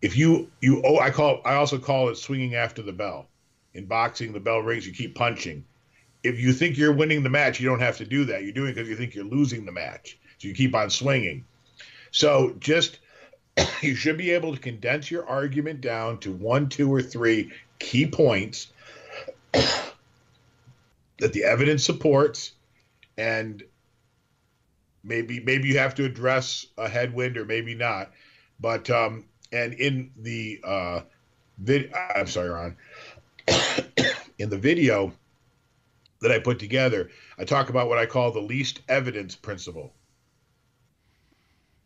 If I also call it swinging after the bell. In boxing, the bell rings, you keep punching. If you think you're winning the match, you don't have to do that. You're doing it because you think you're losing the match. So you keep on swinging. So you should be able to condense your argument down to 1, 2, or 3 key points that the evidence supports, and maybe you have to address a headwind or maybe not. But and in the I'm sorry, Ron. In the video that I put together, I talk about what I call the least evidence principle.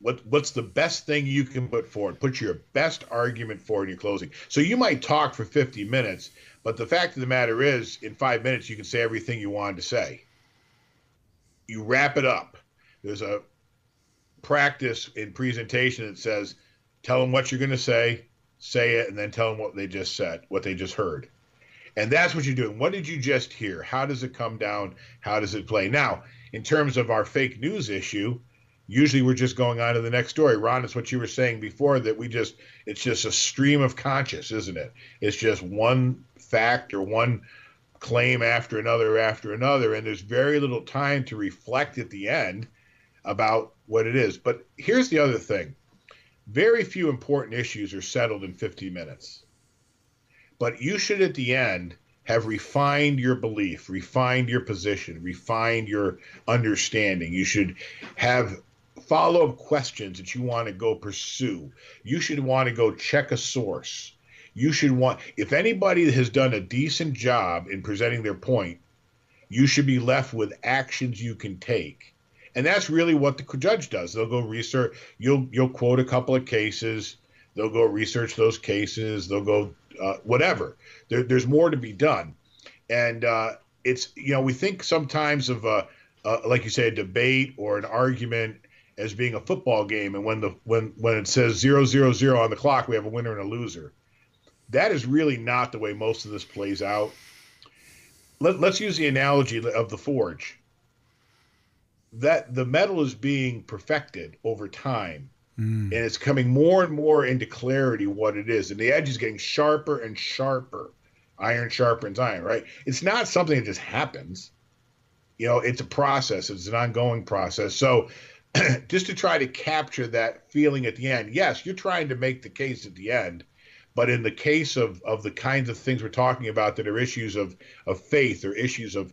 What's the best thing you can put forward? Put your best argument forward in your closing. So you might talk for 50 minutes, but the fact of the matter is, in 5 minutes, you can say everything you wanted to say. You wrap it up. There's a practice in presentation that says, tell them what you're going to say it, and then tell them what they just said, what they just heard. And that's what you're doing. What did you just hear? How does it come down? How does it play? Now, in terms of our fake news issue, usually we're just going on to the next story. Ron, it's what you were saying before, that it's just a stream of conscious, isn't it? It's just one fact or one claim after another, and there's very little time to reflect at the end about what it is. But here's the other thing. Very few important issues are settled in 50 minutes. But you should, at the end, have refined your belief, refined your position, refined your understanding. You should have follow-up questions that you want to go pursue. You should want to go check a source. If anybody has done a decent job in presenting their point, you should be left with actions you can take. And that's really what the judge does. They'll go research. You'll quote a couple of cases. They'll go research those cases. They'll go whatever. There's more to be done. And it's, we think sometimes of like you say, a debate or an argument as being a football game. And when it says 0-0-0 on the clock, we have a winner and a loser. That is really not the way most of this plays out. Let's use the analogy of the forge. That the metal is being perfected over time, and it's coming more and more into clarity what it is, and the edge is getting sharper and sharper. Iron sharpens iron, right? It's not something that just happens. It's a process. It's an ongoing process. So just to try to capture that feeling at the end, yes, you're trying to make the case at the end, but in the case of the kinds of things we're talking about that are issues of faith or issues of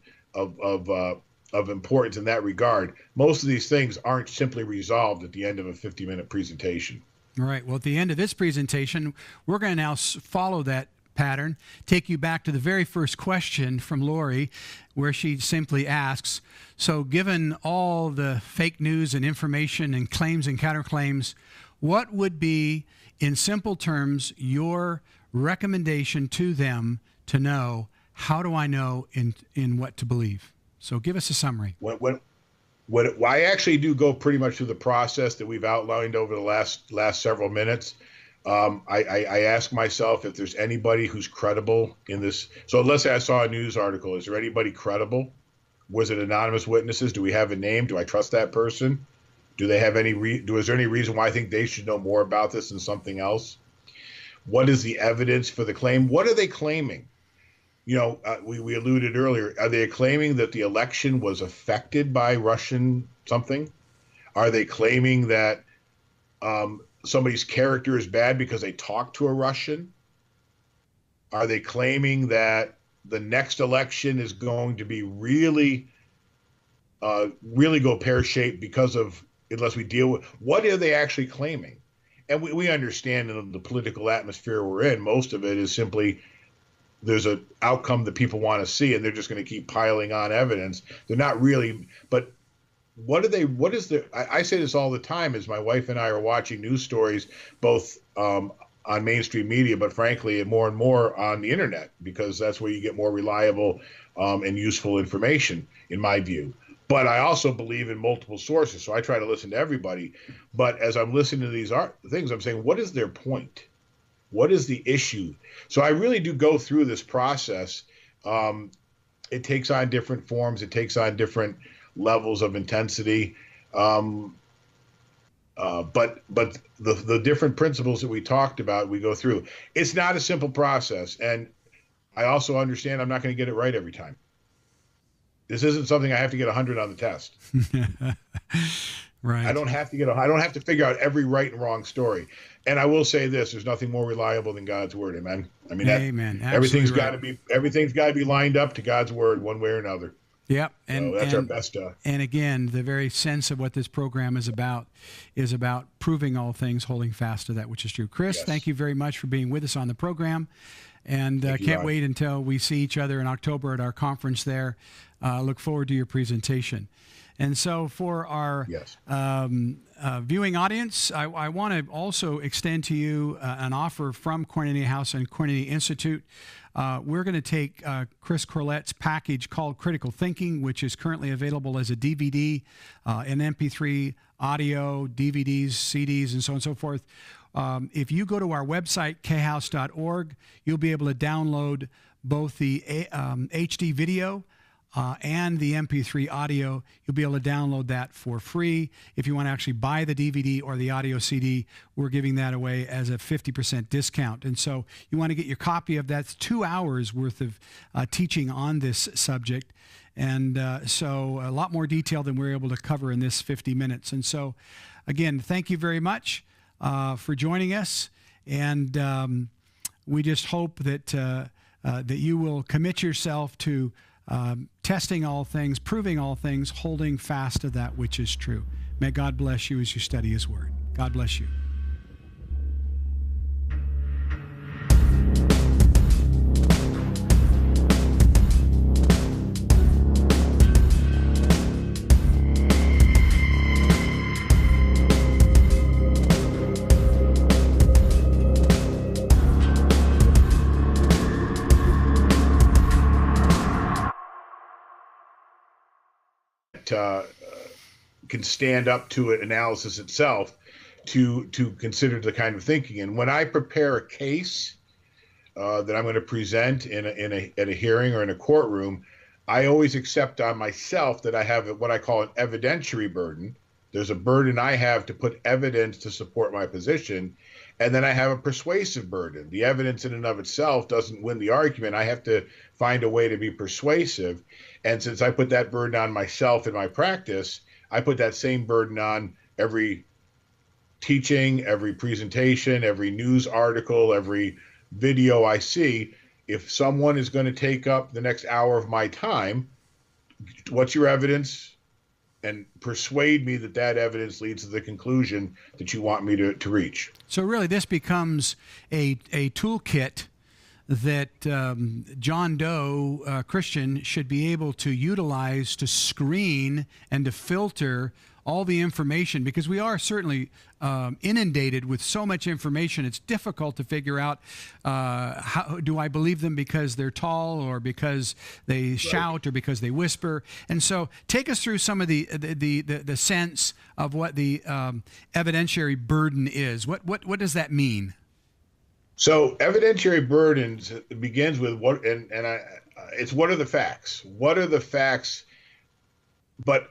importance in that regard, most of these things aren't simply resolved at the end of a 50-minute presentation. All right. Well, at the end of this presentation, we're going to now follow that pattern, take you back to the very first question from Lori, where she simply asks, so given all the fake news and information and claims and counterclaims, what would be, in simple terms, your recommendation to them to know, how do I know in what to believe? So give us a summary. I actually do go pretty much through the process that we've outlined over the last several minutes. I ask myself if there's anybody who's credible in this. So let's say I saw a news article. Is there anybody credible? Was it anonymous witnesses? Do we have a name? Do I trust that person? Do they have is there any reason why I think they should know more about this than something else? What is the evidence for the claim? What are they claiming? We alluded earlier. Are they claiming that the election was affected by Russian something? Are they claiming that somebody's character is bad because they talked to a Russian? Are they claiming that the next election is going to be really go pear-shaped because of, unless we deal with, what are they actually claiming? And we understand in the political atmosphere we're in, most of it is simply there's an outcome that people want to see, and they're just going to keep piling on evidence. They're not really, but I say this all the time as my wife and I are watching news stories, both on mainstream media, but frankly, more and more on the internet, because that's where you get more reliable and useful information, in my view. But I also believe in multiple sources, so I try to listen to everybody. But as I'm listening to these things, I'm saying, what is their point? What is the issue? So I really do go through this process. It takes on different forms. It takes on different levels of intensity. But the different principles that we talked about, we go through. It's not a simple process. And I also understand I'm not going to get it right every time. This isn't something I have to get 100 on the test. Right. I don't have to figure out every right and wrong story. And I will say this: there's nothing more reliable than God's word. Amen. I mean, amen. Everything's got to be lined up to God's word, one way or another. Yep. And so that's our best. And again, the very sense of what this program is about proving all things, holding fast to that which is true. Chris, Yes. Thank you very much for being with us on the program. And can't wait until we see each other in October at our conference there. Look forward to your presentation. And so for our viewing audience, I want to also extend to you an offer from Koinonia House and Koinonia Institute. We're going to take Chris Corlett's package called Critical Thinking, which is currently available as a DVD, an MP3, audio, DVDs, CDs, and so on and so forth. If you go to our website, khouse.org, you'll be able to download both the HD video and the MP3 audio. You'll be able to download that for free. If you want to actually buy the DVD or the audio CD, we're giving that away as a 50% discount. And so you want to get your copy of that. It's 2 hours worth of teaching on this subject. And so a lot more detail than we're able to cover in this 50 minutes. And so, again, thank you very much for joining us. And we just hope that you will commit yourself to testing all things, proving all things, holding fast to that which is true. May God bless you as you study His Word. God bless you. Can stand up to an analysis itself to consider the kind of thinking. And when I prepare a case that I'm going to present in a hearing or in a courtroom, I always accept on myself that I have what I call an evidentiary burden. There's a burden I have to put evidence to support my position, and then I have a persuasive burden. The evidence in and of itself doesn't win the argument. I have to find a way to be persuasive. And since I put that burden on myself in my practice, I put that same burden on every teaching, every presentation, every news article, every video I see. If someone is going to take up the next hour of my time, what's your evidence? and persuade me that that evidence leads to the conclusion that you want me to reach. So really, this becomes a toolkit that John Doe, Christian, should be able to utilize to screen and to filter all the information, because we are certainly inundated with so much information. It's difficult to figure out how do I believe them because they're tall, or because they shout, or because they whisper. And so, take us through some of the sense of what the evidentiary burden is. What does that mean? So evidentiary burdens begins with what, it's what are the facts? What are the facts? But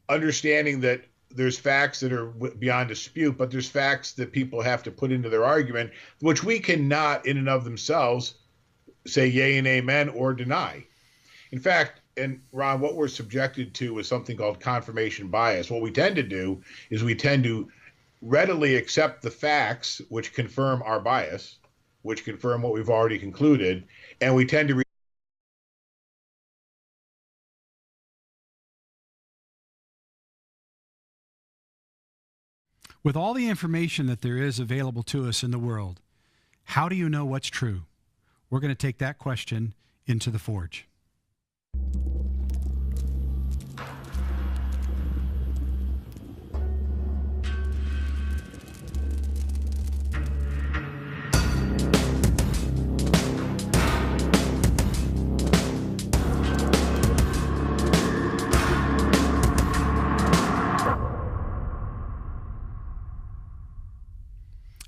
understanding that there's facts that are beyond dispute, but there's facts that people have to put into their argument, which we cannot in and of themselves say yay and amen or deny. In fact, and Ron, what we're subjected to is something called confirmation bias. What we tend to do is we tend to readily accept the facts which confirm our bias, which confirm what we've already concluded, and we tend to With all the information that there is available to us in the world, how do you know what's true? We're going to take that question into the Forge.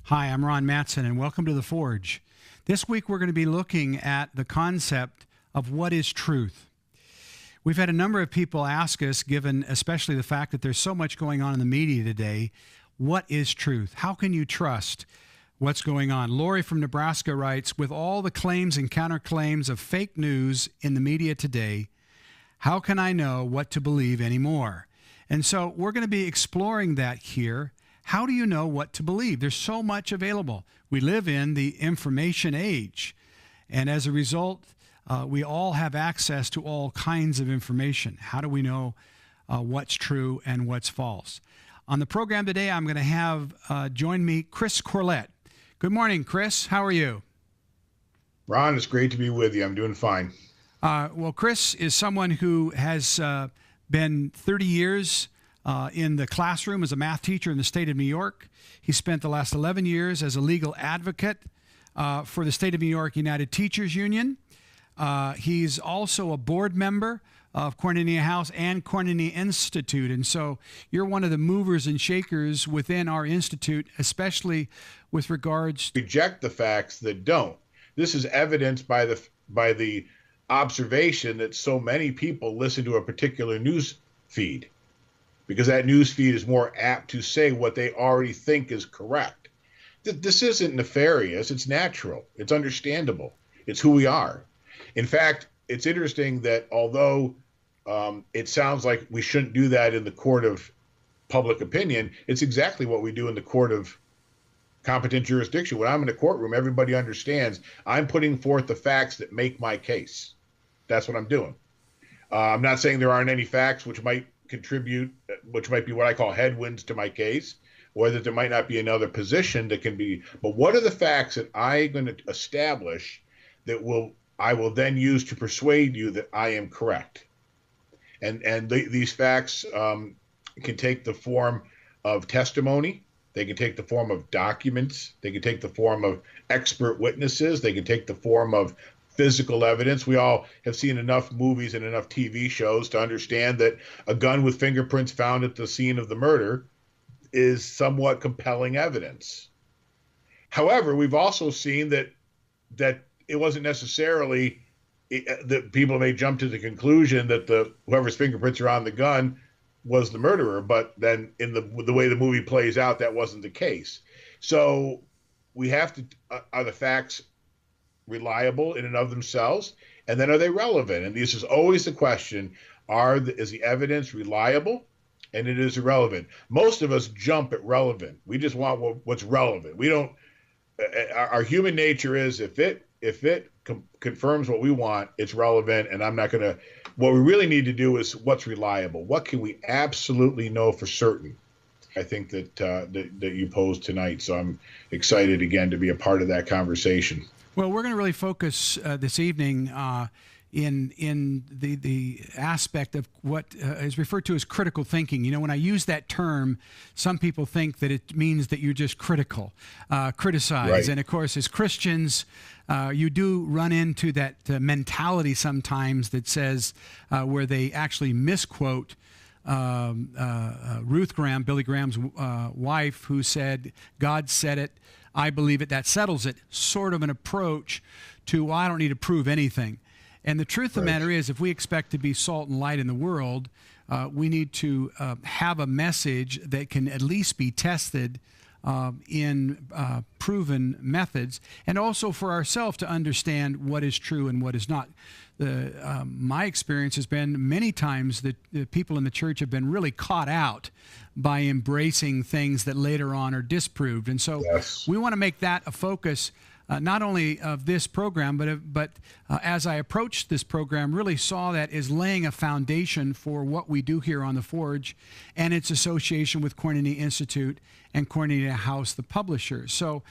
Hi, I'm Ron Matsen, and welcome to The Forge. This week we're going to be looking at the concept of what is truth. We've had a number of people ask us, given especially the fact that there's so much going on in the media today, what is truth? How can you trust what's going on? Lori from Nebraska writes, with all the claims and counterclaims of fake news in the media today, how can I know what to believe anymore? And so we're going to be exploring that here. How do you know what to believe? There's so much available. We live in the information age, and as a result, we all have access to all kinds of information. How do we know what's true and what's false? On the program today, I'm going to have join me Chris Corlett. Good morning, Chris. How are you? Ron, it's great to be with you. I'm doing fine. Well, Chris is someone who has been 30 years in the classroom as a math teacher in the state of New York. He spent the last 11 years as a legal advocate for the State of New York United Teachers Union. He's also a board member of Koinonia House and Koinonia Institute. And so you're one of the movers and shakers within our institute, especially with regards to reject the facts that don't. This is evidenced by the observation that so many people listen to a particular news feed, because that news feed is more apt to say what they already think is correct. This isn't nefarious. It's natural. It's understandable. It's who we are. In fact, it's interesting that although it sounds like we shouldn't do that in the court of public opinion, it's exactly what we do in the court of competent jurisdiction. When I'm in a courtroom, everybody understands I'm putting forth the facts that make my case. That's what I'm doing. I'm not saying there aren't any facts which might contribute, which might be what I call headwinds to my case, or that there might not be another position that can be, but what are the facts that I'm going to establish that I will then use to persuade you that I am correct? And these facts can take the form of testimony. They can take the form of documents. They can take the form of expert witnesses. They can take the form of physical evidence. We all have seen enough movies and enough TV shows to understand that a gun with fingerprints found at the scene of the murder is somewhat compelling evidence. However, we've also seen that it wasn't necessarily that people may jump to the conclusion that whoever's fingerprints are on the gun was the murderer, but then in the way the movie plays out, that wasn't the case. So we have to, are the facts reliable in and of themselves, and then are they relevant? And this is always the question: is the evidence reliable? And it is irrelevant. Most of us jump at relevant. We just want what's relevant. We don't. Our human nature is if it if it confirms what we want, it's relevant, and I'm not going to. What we really need to do is what's reliable. What can we absolutely know for certain? I think that you posed tonight. So I'm excited again to be a part of that conversation. Well, we're going to really focus this evening in the aspect of what is referred to as critical thinking. You know, when I use that term, some people think that it means that you're just critical, criticize. Right. And of course, as Christians, you do run into that mentality sometimes that says where they actually misquote Ruth Graham, Billy Graham's wife, who said, "God said it, I believe it, that settles it," sort of an approach to, well, I don't need to prove anything. And the truth of the matter is, if we expect to be salt and light in the world, we need to have a message that can at least be tested in proven methods, and also for ourselves to understand what is true and what is not. My experience has been many times that the people in the church have been really caught out by embracing things that later on are disproved. And so we want to make that a focus, not only of this program, but as I approached this program, really saw that as laying a foundation for what we do here on The Forge and its association with Koinonia Institute and Koinonia House, the publisher. So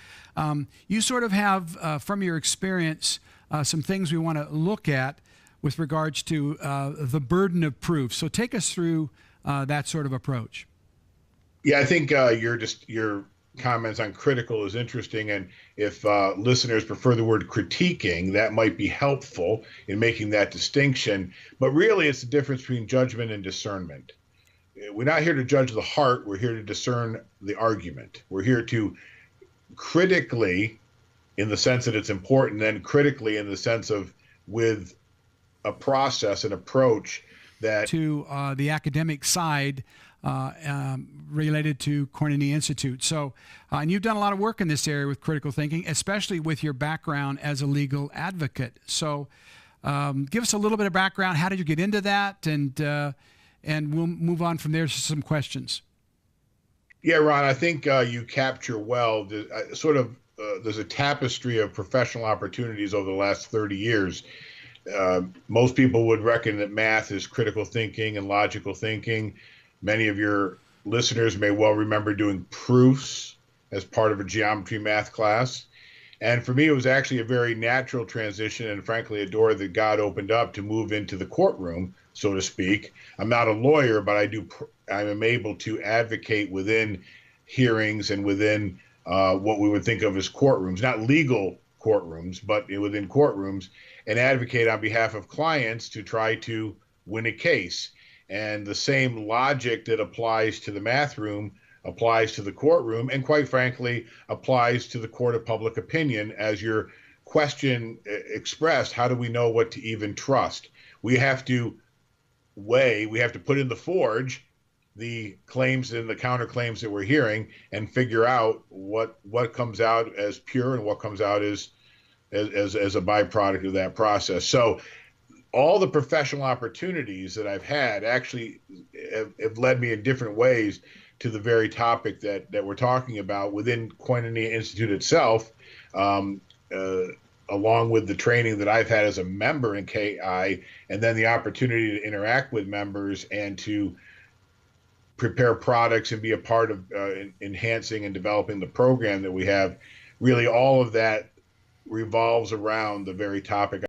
you sort of have, from your experience, some things we want to look at with regards to the burden of proof. So take us through that sort of approach. Yeah, I think your comments on critical is interesting, and if listeners prefer the word critiquing, that might be helpful in making that distinction. But really, it's the difference between judgment and discernment. We're not here to judge the heart. We're here to discern the argument. We're here to critically, in the sense that it's important, then critically in the sense of with a process, an approach that to the academic side related to Koinonia Institute. So, and you've done a lot of work in this area with critical thinking, especially with your background as a legal advocate. So, give us a little bit of background. How did you get into that? And we'll move on from there to some questions. Yeah, Ron, I think you capture well there's a tapestry of professional opportunities over the last 30 years. Most people would reckon that math is critical thinking and logical thinking. Many of your listeners may well remember doing proofs as part of a geometry math class. And for me, it was actually a very natural transition and frankly, a door that God opened up to move into the courtroom, so to speak. I'm not a lawyer, but I am able to advocate within hearings and within what we would think of as courtrooms, not legal courtrooms, but within courtrooms, and advocate on behalf of clients to try to win a case. And the same logic that applies to the math room applies to the courtroom, and quite frankly, applies to the court of public opinion. As your question expressed, how do we know what to even trust? We have to put in the forge the claims and the counterclaims that we're hearing and figure out what comes out as pure and what comes out as a byproduct of that process. So all the professional opportunities that I've had actually have led me in different ways to the very topic that we're talking about within Koinonia Institute itself, along with the training that I've had as a member in KI, and then the opportunity to interact with members and to prepare products and be a part of enhancing and developing the program that we have. Really, all of that revolves around the very topic